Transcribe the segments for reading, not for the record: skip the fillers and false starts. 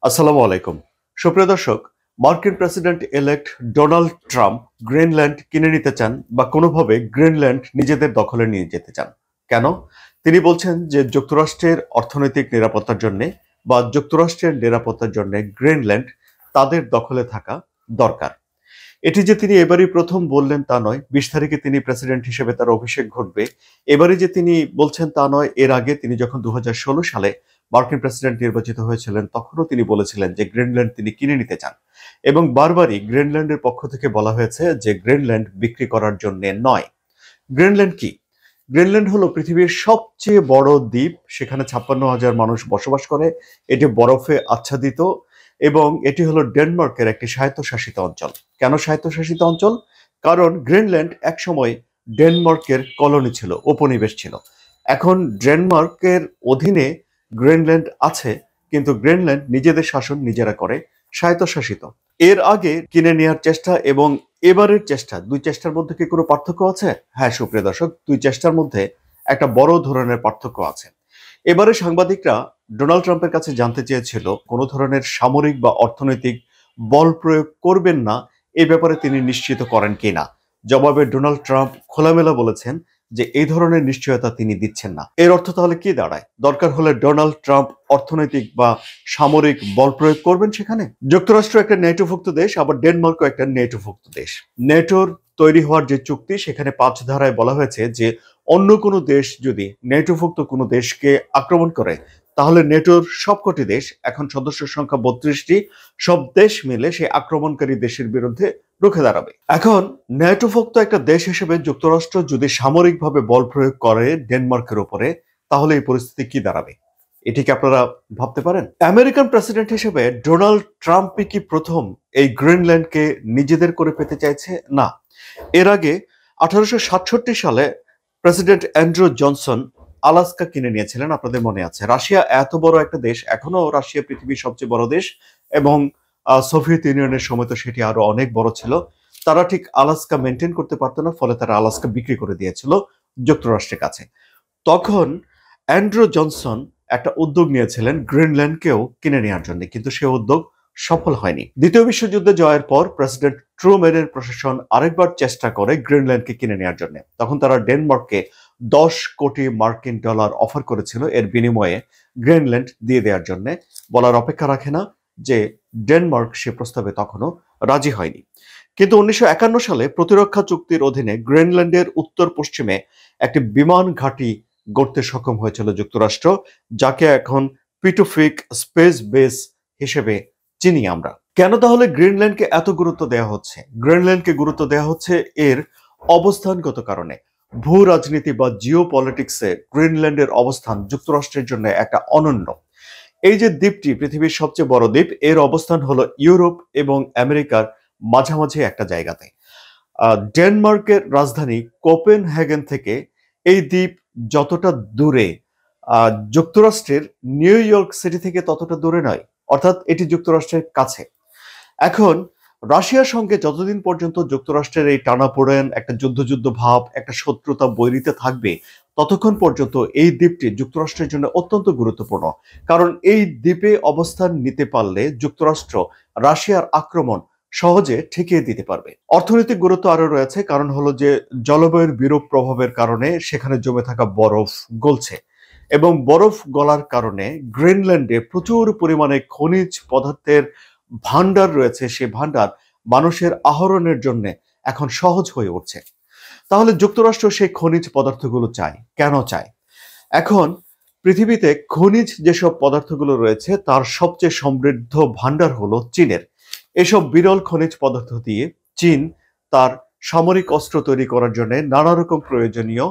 আসসালামু আলাইকুম। সুপ্রিয় দর্শক, মার্কিন president elect Donald Trump Greenland কিনে নিতে চান বা কোনোভাবে গ্রিনল্যান্ড নিজেদের দখলে নিয়ে যেতে চান। কেন? তিনি বলছেন যে যুক্তরাষ্ট্রের অর্থনৈতিক নিরাপত্তার জন্যে বা যুক্তরাষ্ট্রের নিরাপত্তার জন্যে গ্রিনল্যান্ড তাদের দখলে থাকা দরকার। এটি যে তিনি এবারই প্রথম বললেন তা নয়, ২০ তারিখে তিনি প্রেসিডেন্ট হিসেবে তার অভিষেক ঘটবে। এবারই যে তিনি বলছেন তা নয়, এর আগে তিনি যখন ২০১৬ সালে মার্কিন প্রেসিডেন্ট নির্বাচিত হয়েছিলেন তখনও তিনি বলেছিলেন যে গ্রিনল্যান্ড তিনি কিনে নিতে চান। এবং বারবারই গ্রিনল্যান্ডের পক্ষ থেকে বলা হয়েছে যে গ্রিনল্যান্ড বিক্রি করার জন্য নয়। গ্রিনল্যান্ড কি? গ্রিনল্যান্ড হলো পৃথিবীর সবচেয়ে বড় দ্বীপ। সেখানে ৫৬,০০০ মানুষ বসবাস করে। এটি বরফে আচ্ছাদিত এবং এটি হলো ডেনমার্কের একটি স্বায়ত্তশাসিত অঞ্চল। কেন স্বায়ত্তশাসিত অঞ্চল? কারণ গ্রিনল্যান্ড একসময় ডেনমার্কের কলোনি ছিল, উপনিবেশ ছিল। এখন ডেনমার্কের অধীনে গ্রিনল্যান্ড আছে, কিন্তু গ্রিনল্যান্ড নিজেদের শাসন নিজেরা করে, স্বায়ত্তশাসিত। এর আগে কিনে নেওয়ার চেষ্টা এবং এবারের চেষ্টা, দুই চেষ্টার মধ্যে কি কোনো পার্থক্য আছে? হ্যাঁ সুপ্রিয় দর্শক, দুই চেষ্টার মধ্যে একটা বড় ধরনের পার্থক্য আছে। এবারে সাংবাদিকরা ডোনাল্ড ট্রাম্পের কাছে জানতে চেয়েছিল কোনো ধরনের সামরিক বা অর্থনৈতিক বল প্রয়োগ করবেন না, এ ব্যাপারে তিনি নিশ্চিত করেন কিনা। জবাবে ডোনাল্ড ট্রাম্প খোলামেলা বলেছেন যে এই ধরনের নিশ্চয়তা তিনি দিচ্ছেন না। এর অর্থ তাহলে কি দাঁড়ায়? দরকার হলে ডোনাল্ড ট্রাম্প অর্থনৈতিক বা সামরিক বল প্রয়োগ করবেন সেখানে? যুক্তরাষ্ট্র একটা নেটোভুক্ত দেশ, আবার ডেনমার্কও একটা নেটোভুক্ত দেশ। নেটোর তৈরি হওয়ার যে চুক্তি, সেখানে ৫ ধারায় বলা হয়েছে যে অন্য কোনো দেশ যদি নেটোভুক্ত কোনো দেশকে আক্রমণ করে, তাহলে নেটোর সবকটি দেশ, এখন সদস্য সংখ্যা ৩২টি, সব দেশ মিলে সেই আক্রমণকারী দেশের বিরুদ্ধে রুখে দাঁড়াবে। এখন নেটোভুক্ত একটা দেশ হিসেবে যুক্তরাষ্ট্র যদি সামরিকভাবে বল প্রয়োগ করে ডেনমার্কের উপরে, তাহলে এই পরিস্থিতি কি দাঁড়াবে? এটি কি আপনারা ভাবতে পারেন? আমেরিকান প্রেসিডেন্ট হিসেবে ডোনাল্ড ট্রাম্পই কি প্রথম এই গ্রিনল্যান্ডকে নিজেদের করে পেতে চাইছে? না। এর আগে ১৮৬৭ সালে প্রেসিডেন্ট অ্যান্ড্রু জনসন আলাস্কা কিনে নিয়েছিলেন, আপনাদের মনে আছে। রাশিয়া এত বড় একটা দেশ, এখনো রাশিয়া পৃথিবীর সবচেয়ে বড় দেশ এবং সোভিয়েত ইউনিয়নের সময় তো সেটি আরো অনেক বড় ছিল। তারা ঠিক আলাস্কা মেনটেন করতে পারতো না, ফলে তারা আলাস্কা বিক্রি করে দিয়েছিল যুক্তরাষ্ট্রের কাছে। তখন অ্যান্ড্রু জনসন একটা উদ্যোগ নিয়েছিলেন গ্রিনল্যান্ডকেও কিনে নেওয়ার জন্য, কিন্তু সে উদ্যোগ সফল হয়নি। দ্বিতীয় বিশ্বযুদ্ধে জয়ের পর প্রেসিডেন্ট ট্রুম্যানের প্রশাসন আরেকবার চেষ্টা করে গ্রিনল্যান্ডকে কিনে নেওয়ার জন্য। তখন তারা ডেনমার্ককে ১০ কোটি মার্কিন ডলার অফার করেছিল এর বিনিময়ে গ্রিনল্যান্ড দিয়ে দেওয়ার জন্য। বলার অপেক্ষা রাখে না যে ডেনমার্ক সে প্রস্তাবে তখনও রাজি হয়নি। কিন্তু ১৯৫১ সালে প্রতিরক্ষা চুক্তির অধীনে গ্রিনল্যান্ডের উত্তর পশ্চিমে একটি বিমান ঘাঁটি গড়তে সক্ষম হয়েছিল যুক্তরাষ্ট্র, যাকে এখন পিটুফিক স্পেস বেস হিসেবে চিনি আমরা। কেন তাহলে গ্রিনল্যান্ডকে এত গুরুত্ব দেওয়া হচ্ছে? গ্রিনল্যান্ডকে গুরুত্ব দেওয়া হচ্ছে এর অবস্থানগত কারণে। ভূ রাজনীতি বা জিও পলিটিক্সে গ্রিনল্যান্ডের অবস্থান যুক্তরাষ্ট্রের জন্য একটা অনন্য। এই যে দ্বীপটি পৃথিবীর সবচেয়ে বড় দ্বীপ, এর অবস্থান হলো ইউরোপ এবং আমেরিকার মাঝামাঝি একটা জায়গাতে। ডেনমার্কের রাজধানী কোপেনহেগেন থেকে এই দ্বীপ যতটা দূরে, যুক্তরাষ্ট্রের নিউ ইয়র্ক সিটি থেকে ততটা দূরে নয়, অর্থাৎ এটি যুক্তরাষ্ট্রের কাছে। এখন রাশিয়ার সঙ্গে যতদিন পর্যন্ত যুক্তরাষ্ট্রের এই টানাপোড়েন, একটা যুদ্ধ যুদ্ধ ভাব, একটা শত্রুতা বৈরিতে থাকবে, ততক্ষণ পর্যন্ত এই দ্বীপটি যুক্তরাষ্ট্রের জন্য অত্যন্ত গুরুত্বপূর্ণ। কারণ এই দ্বীপে অবস্থান নিতে পারলে যুক্তরাষ্ট্র রাশিয়ার আক্রমণ সহজে ঠেকিয়ে দিতে পারবে। অর্থনৈতিক গুরুত্ব আরো রয়েছে, কারণ হলো যে জলবায়ুর বিরূপ প্রভাবের কারণে সেখানে জমে থাকা বরফ গলছে এবং বরফ গলার কারণে গ্রিনল্যান্ডে প্রচুর পরিমাণে খনিজ পদার্থের ভান্ডার রয়েছে। সে ভান্ডার মানুষের আহরণের জন্য এখন সহজ হয়ে উঠছে। তাহলে যুক্তরাষ্ট্র সেই খনিজ পদার্থগুলো চায়। কেন চায়? এখন পৃথিবীতে খনিজ যেসব পদার্থগুলো রয়েছে তার সবচেয়ে সমৃদ্ধ ভান্ডার হলো চীনের। এসব বিরল খনিজ পদার্থ দিয়ে চীন তার সামরিক অস্ত্র তৈরি করার জন্য নানা রকম প্রয়োজনীয়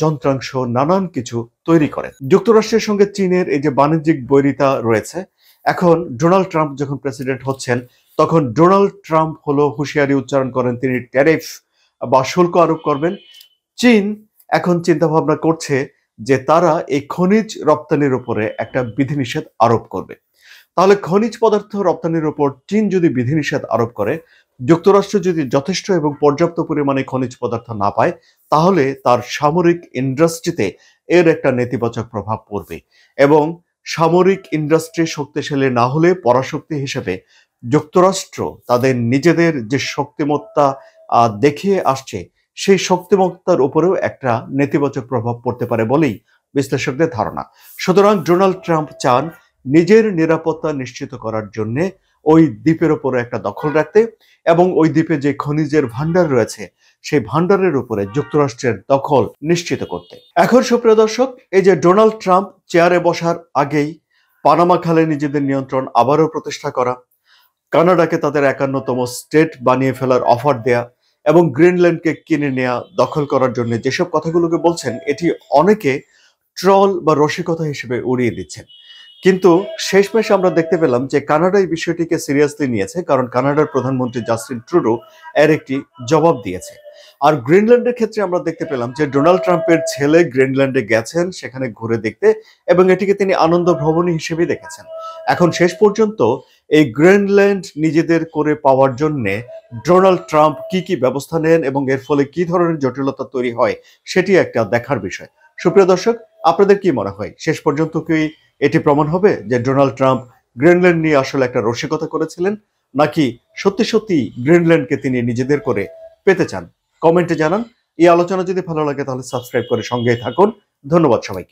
যন্ত্রাংশ, নানান কিছু তৈরি করে। যুক্তরাষ্ট্রের সঙ্গে চীনের এই যে বাণিজ্যিক বৈরিতা রয়েছে, এখন ডোনাল্ড ট্রাম্প যখন প্রেসিডেন্ট হচ্ছেন, তখন ডোনাল্ড ট্রাম্প হলো হুঁশিয়ারি উচ্চারণ করেন তিনি ট্যারিফ বা শুল্ক আরোপ করবেন। চীন এখন চিন্তা ভাবনা করছে যে তারা এই খনিজ রপ্তানির উপরে একটা বিধিনিষেধ আরোপ করবে। তাহলে খনিজ পদার্থ রপ্তানির উপর চীন যদি বিধিনিষেধ আরোপ করে, যুক্তরাষ্ট্র যদি যথেষ্ট এবং পর্যাপ্ত পরিমাণে খনিজ পদার্থ না পায়, তাহলে তার সামরিক ইন্ডাস্ট্রিতে এর একটা নেতিবাচক প্রভাব পড়বে এবং সামরিক ইন্ডাস্ট্রি শক্তিশালী না হলে পরাশক্তি হিসেবে যুক্তরাষ্ট্র তাদের নিজেদের যে শক্তিমত্তা দেখিয়ে আসছে, সেই শক্তিমত্তার উপরেও একটা নেতিবাচক প্রভাব পড়তে পারে বলেই বিশ্লেষকদের ধারণা। সুতরাং ডোনাল্ড ট্রাম্প চান নিজের নিরাপত্তা নিশ্চিত করার জন্য ওই দ্বীপের উপরে একটা দখল রাখতে এবং ওই দ্বীপে যে খনিজের ভান্ডার রয়েছে সেই ভান্ডারের উপরে যুক্তরাষ্ট্রের দখল নিশ্চিত করতে। এখন সুপ্রিয় দর্শক, এই যে ডোনাল্ড ট্রাম্প চেয়ারে বসার আগেই পানামা খালে নিজেদের নিয়ন্ত্রণ আবারও প্রতিষ্ঠা করা, কানাডাকে তাদের 51তম স্টেট বানিয়ে ফেলার অফার দেয়া এবং গ্রিনল্যান্ডকে কিনে নেওয়া, দখল করার জন্য যেসব কথাগুলোকে বলছেন, এটি অনেকে ট্রল বা রসিকতা হিসেবে উড়িয়ে দিচ্ছেন। কিন্তু শেষমেশ আমরা দেখতে পেলাম যে কানাডা এই বিষয়টিকে সিরিয়াসলি নিয়েছে, কারণ কানাডার প্রধানমন্ত্রী জাস্টিন ট্রুডো এর একটি জবাব দিয়েছে। আর গ্রিনল্যান্ডের ক্ষেত্রে আমরা দেখতে পেলাম যে ডোনাল্ড ট্রাম্পের ছেলে গ্রিনল্যান্ডে গেছেন সেখানে ঘুরে দেখতে এবং এটিকে তিনি আনন্দ ভ্রমণী হিসেবে দেখেছেন। এখন শেষ পর্যন্ত এই গ্রিনল্যান্ড নিজেদের করে পাওয়ার জন্য ডোনাল্ড ট্রাম্প কি কি ব্যবস্থা নেন এবং এর ফলে কি ধরনের জটিলতা তৈরি হয় সেটি একটা দেখার বিষয়। সুপ্রিয় দর্শক, আপনাদের কি মনে হয় শেষ পর্যন্ত কি এটি প্রমাণ হবে যে ডোনাল্ড ট্রাম্প গ্রিনল্যান্ড নিয়ে আসলে একটা রসিকতা করেছিলেন, নাকি সত্যি সত্যি গ্রিনল্যান্ডকে তিনি নিজেদের করে পেতে চান? কমেন্টে জানান। এই আলোচনা যদি ভালো লাগে তাহলে সাবস্ক্রাইব করে সঙ্গেই থাকুন। ধন্যবাদ সবাইকে।